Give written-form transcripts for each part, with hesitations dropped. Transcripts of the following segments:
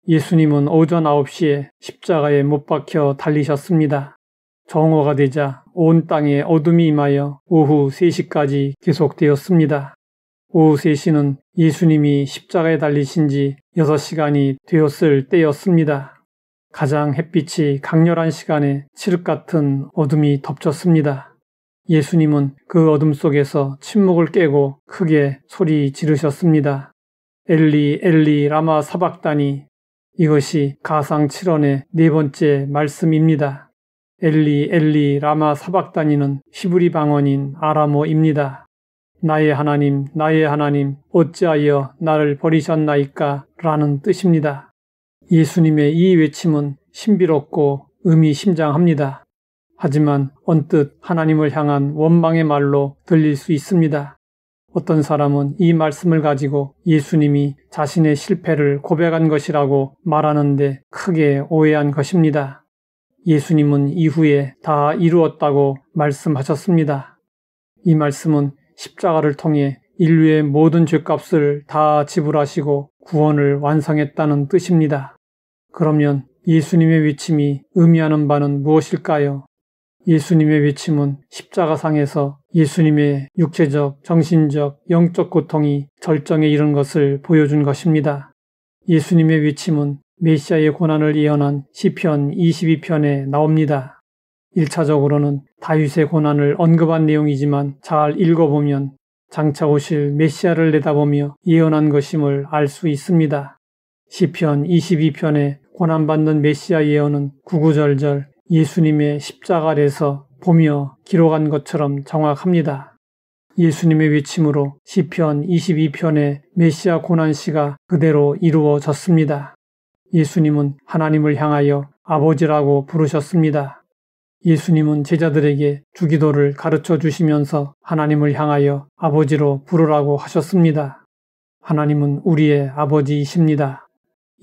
예수님은 오전 9시에 십자가에 못 박혀 달리셨습니다. 정오가 되자 온 땅에 어둠이 임하여 오후 3시까지 계속되었습니다. 오후 3시는 예수님이 십자가에 달리신 지 6시간이 되었을 때였습니다. 가장 햇빛이 강렬한 시간에 칠흑 같은 어둠이 덮쳤습니다. 예수님은 그 어둠 속에서 침묵을 깨고 크게 소리 지르셨습니다. 엘리 엘리 라마 사박다니. 이것이 가상 7원의 4번째 말씀입니다. 엘리 엘리 라마 사박다니는 히브리 방언인 아람어입니다. 나의 하나님 어찌하여 나를 버리셨나이까 라는 뜻입니다. 예수님의 이 외침은 신비롭고 의미심장합니다. 하지만 언뜻 하나님을 향한 원망의 말로 들릴 수 있습니다. 어떤 사람은 이 말씀을 가지고 예수님이 자신의 실패를 고백한 것이라고 말하는데 크게 오해한 것입니다. 예수님은 이후에 다 이루었다고 말씀하셨습니다. 이 말씀은 십자가를 통해 인류의 모든 죄값을 다 지불하시고 구원을 완성했다는 뜻입니다. 그러면 예수님의 외침이 의미하는 바는 무엇일까요? 예수님의 외침은 십자가상에서 예수님의 육체적, 정신적, 영적 고통이 절정에 이른 것을 보여준 것입니다. 예수님의 외침은 메시아의 고난을 예언한 시편 22편에 나옵니다. 1차적으로는 다윗의 고난을 언급한 내용이지만 잘 읽어보면 장차 오실 메시아를 내다보며 예언한 것임을 알 수 있습니다. 시편 22편에 고난받는 메시아 예언은 구구절절 예수님의 십자가 아래서 보며 기록한 것처럼 정확합니다. 예수님의 외침으로 시편 22편의 메시아 고난시가 그대로 이루어졌습니다. 예수님은 하나님을 향하여 아버지라고 부르셨습니다. 예수님은 제자들에게 주기도를 가르쳐 주시면서 하나님을 향하여 아버지로 부르라고 하셨습니다. 하나님은 우리의 아버지이십니다.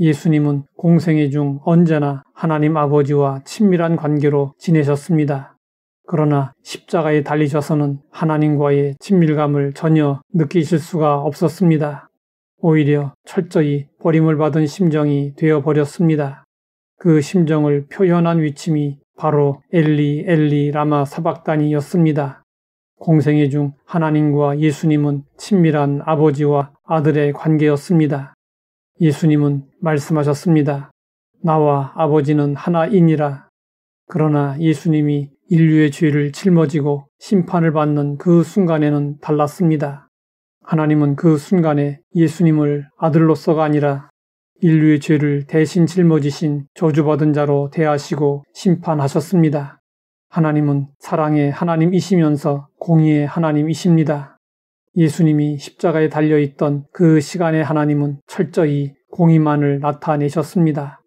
예수님은 공생애 중 언제나 하나님 아버지와 친밀한 관계로 지내셨습니다. 그러나 십자가에 달리셔서는 하나님과의 친밀감을 전혀 느끼실 수가 없었습니다. 오히려 철저히 버림을 받은 심정이 되어버렸습니다. 그 심정을 표현한 위침이 바로 엘리 엘리 라마 사박다니였습니다. 공생애 중 하나님과 예수님은 친밀한 아버지와 아들의 관계였습니다. 예수님은 말씀하셨습니다. 나와 아버지는 하나이니라. 그러나 예수님이 인류의 죄를 짊어지고 심판을 받는 그 순간에는 달랐습니다. 하나님은 그 순간에 예수님을 아들로서가 아니라 인류의 죄를 대신 짊어지신 저주받은 자로 대하시고 심판하셨습니다. 하나님은 사랑의 하나님이시면서 공의의 하나님이십니다. 예수님이 십자가에 달려있던 그 시간에 하나님은 철저히 공의만을 나타내셨습니다.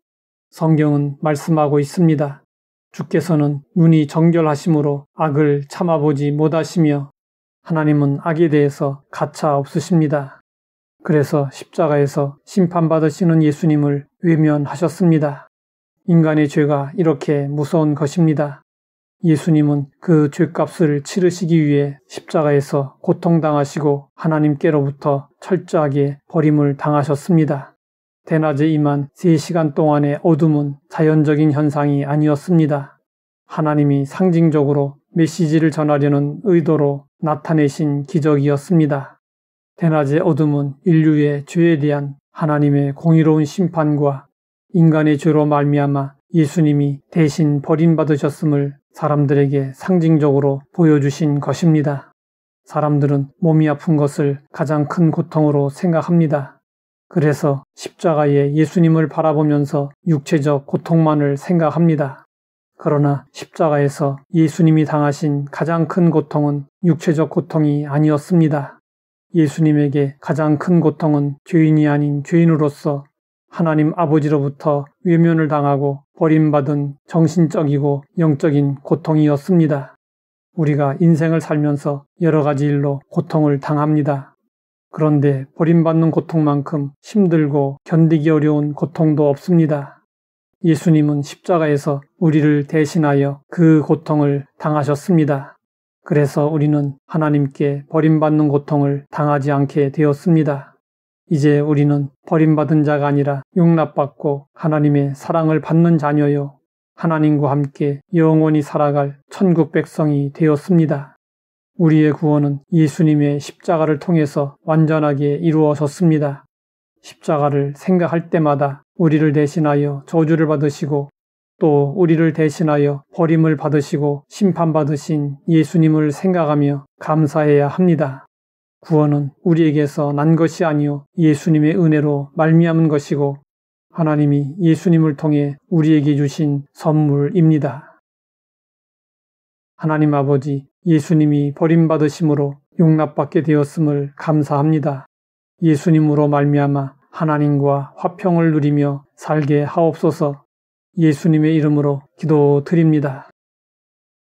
성경은 말씀하고 있습니다. 주께서는 눈이 정결하심으로 악을 참아보지 못하시며 하나님은 악에 대해서 가차 없으십니다. 그래서 십자가에서 심판받으시는 예수님을 외면하셨습니다. 인간의 죄가 이렇게 무서운 것입니다. 예수님은 그 죄값을 치르시기 위해 십자가에서 고통당하시고 하나님께로부터 철저하게 버림을 당하셨습니다. 대낮에 임한 3시간 동안의 어둠은 자연적인 현상이 아니었습니다. 하나님이 상징적으로 메시지를 전하려는 의도로 나타내신 기적이었습니다. 대낮의 어둠은 인류의 죄에 대한 하나님의 공의로운 심판과 인간의 죄로 말미암아 예수님이 대신 버림받으셨음을 사람들에게 상징적으로 보여주신 것입니다. 사람들은 몸이 아픈 것을 가장 큰 고통으로 생각합니다. 그래서 십자가에 예수님을 바라보면서 육체적 고통만을 생각합니다. 그러나 십자가에서 예수님이 당하신 가장 큰 고통은 육체적 고통이 아니었습니다. 예수님에게 가장 큰 고통은 죄인이 아닌 죄인으로서 하나님 아버지로부터 외면을 당하고 버림받은 정신적이고 영적인 고통이었습니다. 우리가 인생을 살면서 여러 가지 일로 고통을 당합니다. 그런데 버림받는 고통만큼 힘들고 견디기 어려운 고통도 없습니다. 예수님은 십자가에서 우리를 대신하여 그 고통을 당하셨습니다. 그래서 우리는 하나님께 버림받는 고통을 당하지 않게 되었습니다. 이제 우리는 버림받은 자가 아니라 용납받고 하나님의 사랑을 받는 자녀요. 하나님과 함께 영원히 살아갈 천국 백성이 되었습니다. 우리의 구원은 예수님의 십자가를 통해서 완전하게 이루어졌습니다. 십자가를 생각할 때마다 우리를 대신하여 저주를 받으시고 또 우리를 대신하여 버림을 받으시고 심판받으신 예수님을 생각하며 감사해야 합니다. 구원은 우리에게서 난 것이 아니요 예수님의 은혜로 말미암은 것이고 하나님이 예수님을 통해 우리에게 주신 선물입니다. 하나님 아버지, 예수님이 버림받으심으로 용납받게 되었음을 감사합니다. 예수님으로 말미암아 하나님과 화평을 누리며 살게 하옵소서. 예수님의 이름으로 기도드립니다.